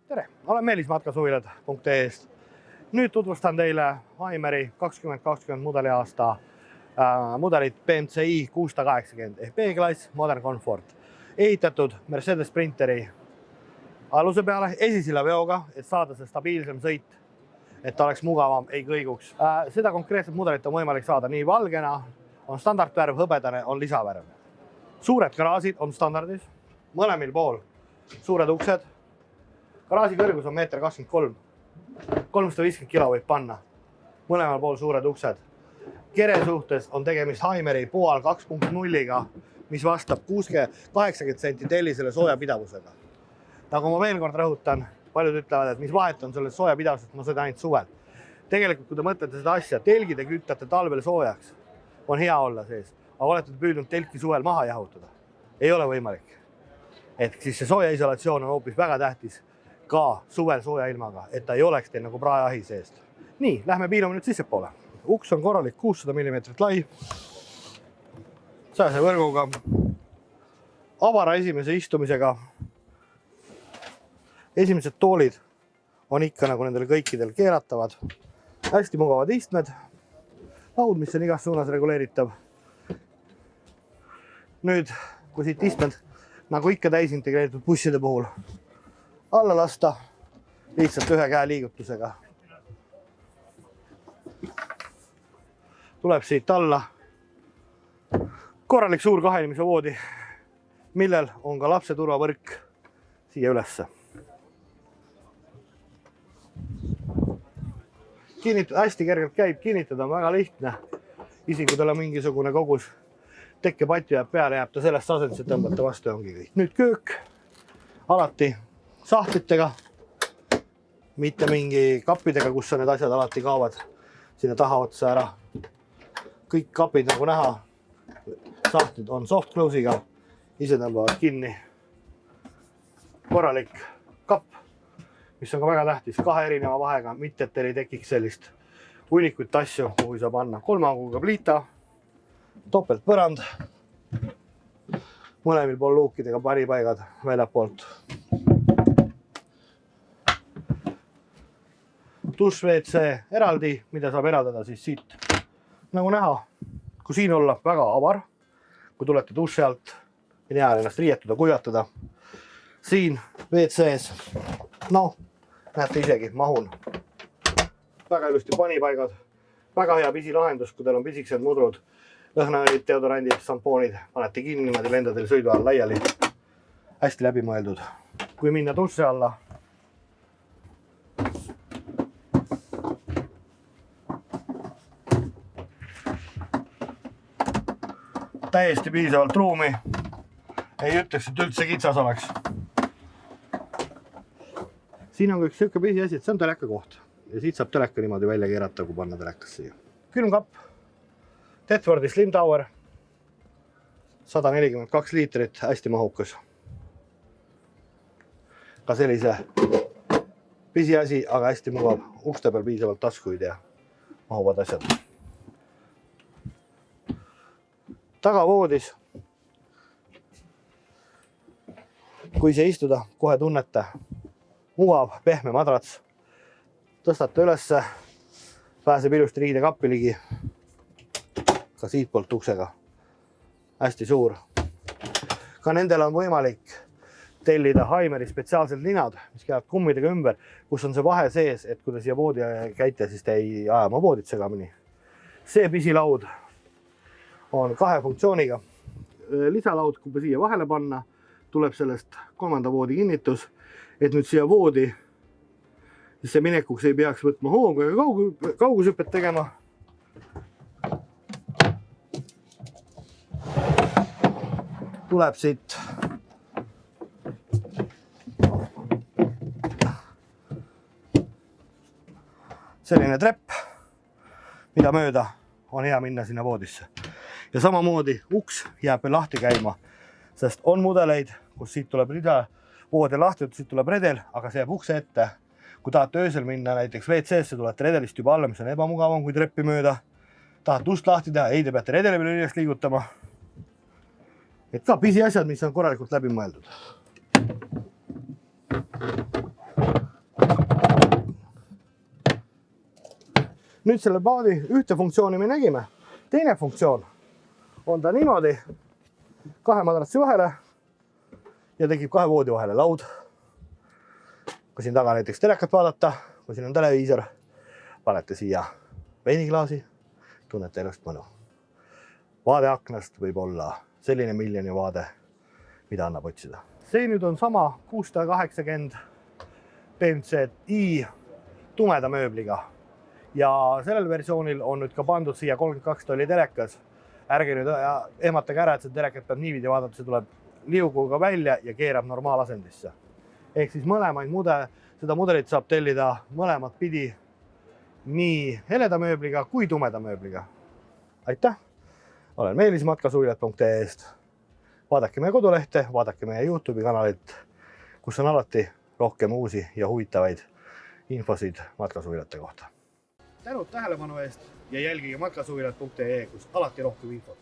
Tere, olen Meelis matkasuvilad.ee-st. Nüüd tutvustan teile Haimeri 2020 mudeliaasta mudelit BMCi 680 ehk B-klass Modern Comfort. Ehitatud Mercedes Sprinteri aluse peale esisilla veoga, et saada see stabiilsem sõit, et ta oleks mugavam, ei kõiguks. Seda konkreetset mudelit on võimalik saada nii valgena, on standardvärv, hõbedane on lisavärv. Suured garaažid on standardis, mõlemil pool suured uksed. Garaaži kõrgus on 1,23 m, 350 kilo võib panna, mõlemal pool suured uksed. Kere suhtes on tegemist Haimeri Poal 2.0-ga, mis vastab 80 senti tellisele soojapidavusega. Nagu ma veel kord rõhutan, paljud ütlevad, et mis vahet on sellest soojapidavusest, ma sõidan ainult suvel. Tegelikult, kui te mõtlete seda asja, telgide kütate talvel soojaks, on hea olla sees, aga olete püüdnud telki suvel maha jahutada. Ei ole võimalik. Et siis see sooja isolatsioon on hoopis väga tähtis ka suvel sooja ilmaga, et ta ei oleks teil nagu praeahi seest. Nii, lähme piilame nüüd sissepoole. Uks on korralik 600 mm lai, sääse võrguga, avara esimese istumisega. Esimesed toolid on ikka nagu nendel kõikidel keeratavad. Hästi mugavad istmed, laud, mis on igas suunas reguleeritav. Nüüd, kui siit istmed, nagu ikka täisintegreeritud busside puhul, alla lasta lihtsalt ühe käe liigutusega. Tuleb siit alla korralik suur kaheinimese voodi, millel on ka lapse turvavõrk siia ülesse. Hästi kergelt käib, kinnitada on väga lihtne. Isegi kui tal on mingisugune kogus tekkepati jääb peale, jääb ta sellest asendisse tõmbata vastu ja ongi kõik. Nüüd köök, alati sahtlitega, mitte mingi kappidega, kus need asjad alati kaovad sinna taha otsa ära. Kõik kapid nagu näha, sahtlid on soft close'iga, ise tõmbavad kinni. Korralik kapp, mis on ka väga tähtis, 2 erineva vahega, mitte et teil ei tekiks sellist hunnikuid tasju, kuhu saab panna. 3 auguga pliita, topelt põrand, mõlemil pool luukidega paripaigad väljapoolt. Dušš WC eraldi, mida saab eraldada siis siit. Nagu näha, kui siin olla väga avar, kui tulete duši alt, ei jää ennast riietuda, kuivatada. Siin WC-s, näete isegi, mahun. Väga ilusti panipaigad, väga hea pisilahendus, kui teil on pisikesed mudrud, lõhnaõlid, deodorandid, šampoonid, panete kinni, niimoodi lendadel sõidu all laiali. Hästi läbi mõeldud. Kui minna duši alla, täiesti piisavalt ruumi, ei ütleks, et üldse kitsas oleks. Siin on üks siuke pisi asi, et see on teleka koht ja siit saab teleka niimoodi välja keerata, kui panna telekas siia. Külmkapp, Thetfordi Slim Tower, 142 liitrit, hästi mahukas. Ka sellise pisi asi, aga hästi mugav. Ukste peal piisavalt taskuid ja mahuvad asjad. Tagavoodis, kui see istuda, kohe tunnete mugav, pehme madrats. Tõstate ülesse, pääseb ilusti riidekappi ligi. Ka siit poolt uksega. Hästi suur. Ka nendel on võimalik tellida Haimeri spetsiaalsed linad, mis käivad kummidega ümber, kus on see vahe sees, et kui te siia voodi käite, siis te ei aja oma voodit segamini. See pisilaud on 2 funktsiooniga. Lisalaud, kui siia vahele panna, tuleb sellest 3. voodi kinnitus, et nüüd siia voodi, siis see minekuks ei peaks võtma hoogu ja kaugusüpet tegema. Tuleb siit selline trepp, mida mööda on hea minna sinna voodisse. Ja samamoodi uks jääb veel lahti käima, sest on mudeleid, kus siit tuleb rida, vood ja lahti, siit tuleb redel, aga see jääb ukse ette. Kui tahate öösel minna näiteks WC-sse, tulete redelist juba alla, mis on ebamugavam kui treppi mööda. Tahate ust lahti teha, ei, te peate redeli peale üles liigutama. Et ka pisi asjad, mis on korralikult läbi mõeldud. Nüüd selle paadi ühte funktsiooni me nägime. Teine funktsioon on ta niimoodi 2 madratsi vahele ja tekib 2 voodi vahele laud. Kui siin taga näiteks telekat vaadata, kui siin on televiisor, panete siia veiniklaasi, tunnete elust mõnu. Vaade aknast võib olla selline miljoni vaade, mida annab otsida. See nüüd on sama 680 BMC-i tumeda mööbliga. Ja sellel versioonil on nüüd ka pandud siia 32 tolli telekas. Ärge nüüd ehmatage ära, et see telekat peab niividi vaadata, see tuleb liuguga välja ja keerab normaalasendisse. Ehk siis seda mudelit saab tellida mõlemat pidi nii heleda mööbliga kui tumeda mööbliga. Aitäh! Olen Meelis matkasuvilad.ee-st. Vaadake meie kodulehte, vaadake meie YouTube'i kanalit, kus on alati rohkem uusi ja huvitavaid infosid matkasuvilate kohta. Tänud tähelepanu eest ja jälgige matkasuvilad.ee, kus alati rohkem infot.